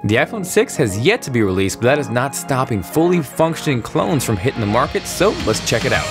The iPhone 6 has yet to be released, but that is not stopping fully functioning clones from hitting the market, so let's check it out.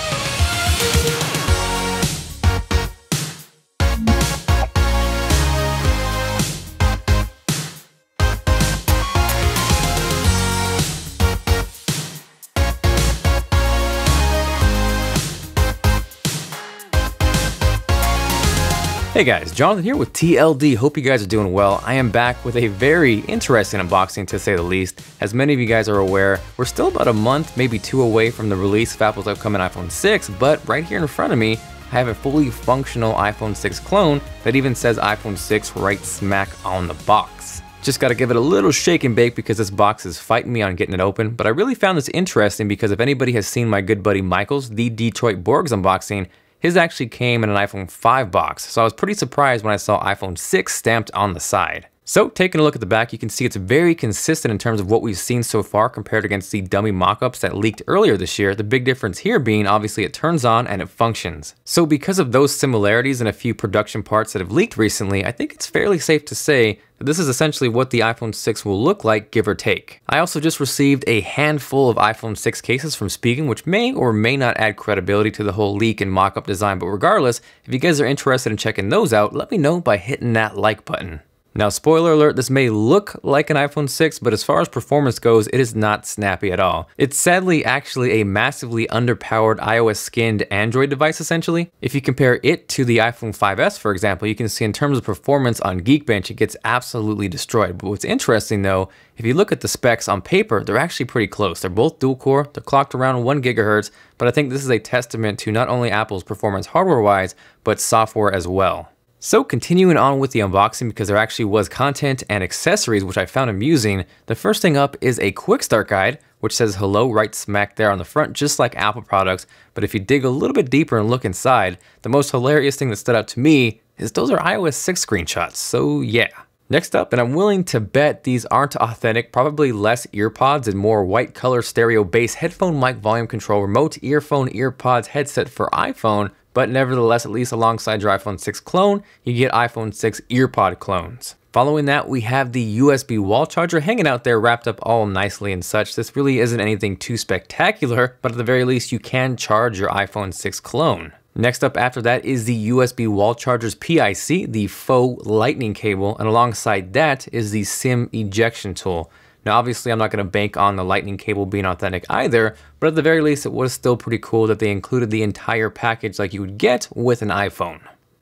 Hey guys, Jonathan here with TLD. Hope you guys are doing well. I am back with a very interesting unboxing to say the least. As many of you guys are aware, we're still about a month, maybe two away from the release of Apple's upcoming iPhone 6, but right here in front of me, I have a fully functional iPhone 6 clone that even says iPhone 6 right smack on the box. Just gotta give it a little shake and bake because this box is fighting me on getting it open, but I really found this interesting because if anybody has seen my good buddy Michael's The Detroit Borgs unboxing, his actually came in an iPhone 5 box, so I was pretty surprised when I saw iPhone 6 stamped on the side. So taking a look at the back, you can see it's very consistent in terms of what we've seen so far compared against the dummy mock-ups that leaked earlier this year, the big difference here being obviously it turns on and it functions. So because of those similarities and a few production parts that have leaked recently, I think it's fairly safe to say that this is essentially what the iPhone 6 will look like, give or take. I also just received a handful of iPhone 6 cases from Spigen, which may or may not add credibility to the whole leak and mock-up design, but regardless, if you guys are interested in checking those out, let me know by hitting that like button. Now, spoiler alert, this may look like an iPhone 6, but as far as performance goes, it is not snappy at all. It's sadly actually a massively underpowered iOS-skinned Android device, essentially. If you compare it to the iPhone 5S, for example, you can see in terms of performance on Geekbench, it gets absolutely destroyed. But what's interesting though, if you look at the specs on paper, they're actually pretty close. They're both dual-core, they're clocked around 1 GHz, but I think this is a testament to not only Apple's performance hardware-wise, but software as well. So continuing on with the unboxing, because there actually was content and accessories which I found amusing, the first thing up is a quick start guide, which says hello right smack there on the front, just like Apple products. But if you dig a little bit deeper and look inside, the most hilarious thing that stood out to me is those are iOS 6 screenshots, so yeah. Next up, and I'm willing to bet these aren't authentic, probably less earpods and more white color stereo bass headphone mic volume control remote earphone earpods headset for iPhone, but nevertheless, at least alongside your iPhone 6 clone, you get iPhone 6 earpod clones. Following that, we have the USB wall charger hanging out there wrapped up all nicely and such. This really isn't anything too spectacular, but at the very least, you can charge your iPhone 6 clone. Next up after that is the USB wall charger's PIC, the faux lightning cable, and alongside that is the SIM ejection tool. Now obviously I'm not going to bank on the lightning cable being authentic either, but at the very least it was still pretty cool that they included the entire package like you would get with an iPhone.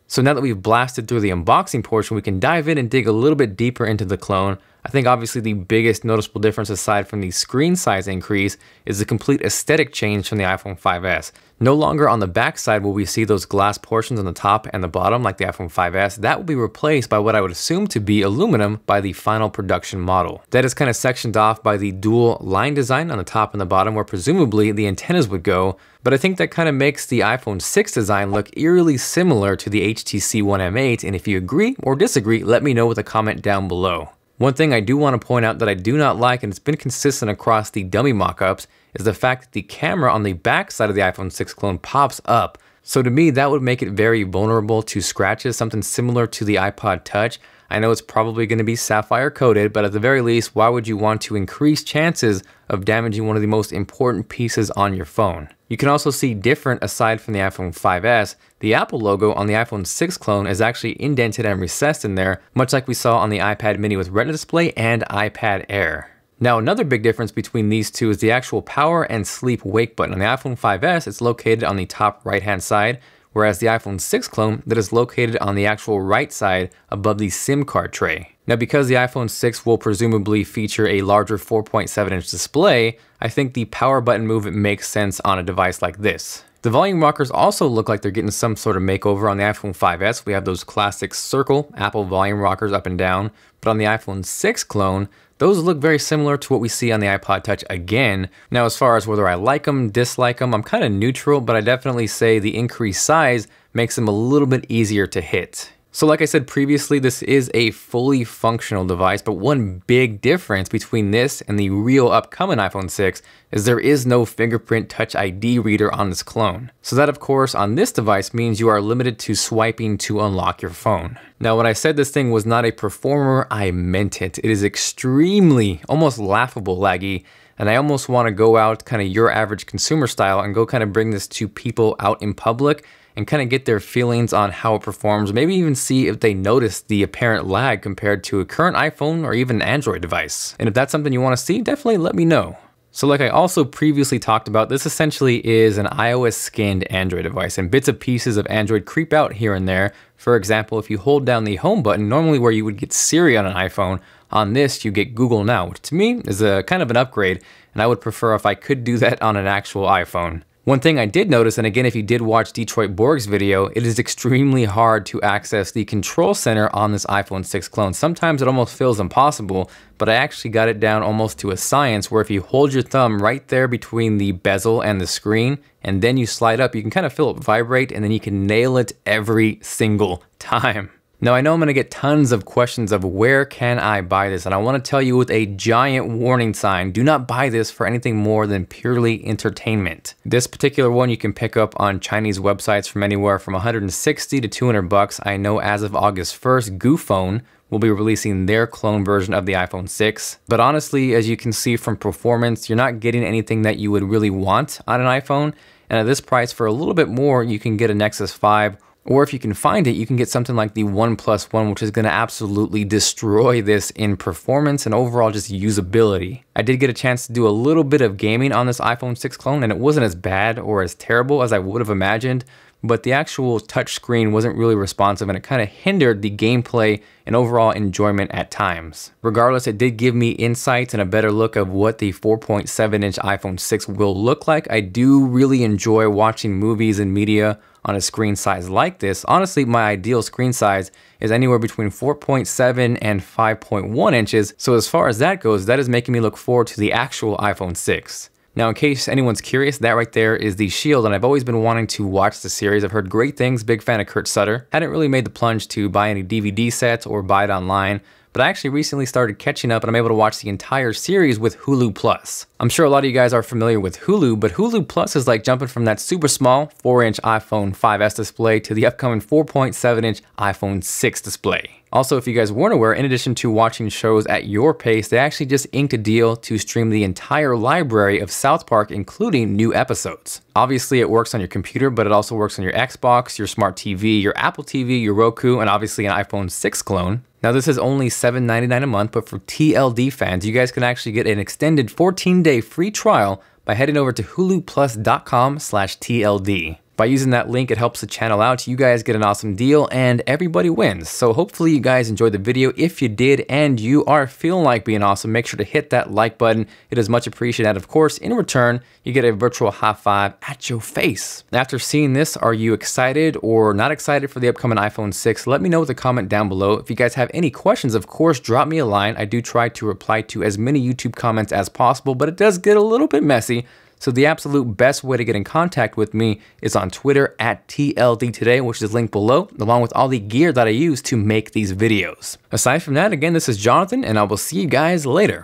So now that we've blasted through the unboxing portion, we can dive in and dig a little bit deeper into the clone. I think obviously the biggest noticeable difference aside from the screen size increase is the complete aesthetic change from the iPhone 5S. No longer on the back side will we see those glass portions on the top and the bottom like the iPhone 5S. That will be replaced by what I would assume to be aluminum by the final production model. That is kind of sectioned off by the dual line design on the top and the bottom where presumably the antennas would go, but I think that kind of makes the iPhone 6 design look eerily similar to the HTC One M8, and if you agree or disagree, let me know with a comment down below. One thing I do want to point out that I do not like, and it's been consistent across the dummy mock-ups, is the fact that the camera on the back side of the iPhone 6 clone pops up. So to me, that would make it very vulnerable to scratches, something similar to the iPod Touch. I know it's probably going to be sapphire coated, but at the very least, why would you want to increase chances of damaging one of the most important pieces on your phone? You can also see different aside from the iPhone 5S, the Apple logo on the iPhone 6 clone is actually indented and recessed in there, much like we saw on the iPad mini with Retina display and iPad Air. Now another big difference between these two is the actual power and sleep wake button. On the iPhone 5S, it's located on the top right hand side, whereas the iPhone 6 clone that is located on the actual right side above the SIM card tray. Now because the iPhone 6 will presumably feature a larger 4.7-inch display, I think the power button movement makes sense on a device like this. The volume rockers also look like they're getting some sort of makeover on the iPhone 5S. We have those classic circle Apple volume rockers up and down, but on the iPhone 6 clone, those look very similar to what we see on the iPod Touch again. Now as far as whether I like them, dislike them, I'm kind of neutral, but I definitely say the increased size makes them a little bit easier to hit. So like I said previously, this is a fully functional device, but one big difference between this and the real upcoming iPhone 6 is there is no fingerprint Touch ID reader on this clone. So that of course on this device means you are limited to swiping to unlock your phone. Now when I said this thing was not a performer, I meant it. It is extremely, almost laughable laggy. And I almost want to go out kind of your average consumer style and go kind of bring this to people out in public and kind of get their feelings on how it performs, maybe even see if they notice the apparent lag compared to a current iPhone or even Android device. And if that's something you want to see, definitely let me know. So like I also previously talked about, this essentially is an iOS skinned Android device, and bits and pieces of Android creep out here and there. For example, if you hold down the home button, normally where you would get Siri on an iPhone, on this you get Google Now, which to me is a kind of an upgrade, and I would prefer if I could do that on an actual iPhone. One thing I did notice, and again if you did watch Detroit Borg's video, it is extremely hard to access the control center on this iPhone 6 clone. Sometimes it almost feels impossible, but I actually got it down almost to a science where if you hold your thumb right there between the bezel and the screen, and then you slide up, you can kind of feel it vibrate, and then you can nail it every single time. Now I know I'm gonna get tons of questions of where can I buy this, and I wanna tell you with a giant warning sign, do not buy this for anything more than purely entertainment. This particular one you can pick up on Chinese websites from anywhere from 160 to 200 bucks. I know as of August 1st, Goophone will be releasing their clone version of the iPhone 6. But honestly, as you can see from performance, you're not getting anything that you would really want on an iPhone. And at this price, for a little bit more, you can get a Nexus 5. Or if you can find it, you can get something like the OnePlus One, which is going to absolutely destroy this in performance and overall just usability. I did get a chance to do a little bit of gaming on this iPhone 6 clone, and it wasn't as bad or as terrible as I would have imagined, but the actual touch screen wasn't really responsive, and it kind of hindered the gameplay and overall enjoyment at times. Regardless, it did give me insights and a better look of what the 4.7-inch iPhone 6 will look like. I do really enjoy watching movies and media on a screen size like this. Honestly, my ideal screen size is anywhere between 4.7 and 5.1 inches. So as far as that goes, that is making me look forward to the actual iPhone 6. Now, in case anyone's curious, that right there is The Shield, and I've always been wanting to watch the series. I've heard great things, big fan of Kurt Sutter. Hadn't really made the plunge to buy any DVD sets or buy it online, but I actually recently started catching up and I'm able to watch the entire series with Hulu Plus. I'm sure a lot of you guys are familiar with Hulu, but Hulu Plus is like jumping from that super small 4-inch iPhone 5S display to the upcoming 4.7-inch iPhone 6 display. Also, if you guys weren't aware, in addition to watching shows at your pace, they actually just inked a deal to stream the entire library of South Park, including new episodes. Obviously, it works on your computer, but it also works on your Xbox, your smart TV, your Apple TV, your Roku, and obviously an iPhone 6 clone. Now, this is only $7.99 a month, but for TLD fans, you guys can actually get an extended 14-day free trial by heading over to huluplus.com/TLD. By using that link, it helps the channel out. You guys get an awesome deal and everybody wins. So hopefully you guys enjoyed the video. If you did and you are feeling like being awesome, make sure to hit that like button. It is much appreciated. And of course, in return, you get a virtual high five at your face. After seeing this, are you excited or not excited for the upcoming iPhone 6? Let me know with a comment down below. If you guys have any questions, of course, drop me a line. I do try to reply to as many YouTube comments as possible, but it does get a little bit messy. So the absolute best way to get in contact with me is on Twitter at TLD Today, which is linked below, along with all the gear that I use to make these videos. Aside from that, again, this is Jonathan, and I will see you guys later.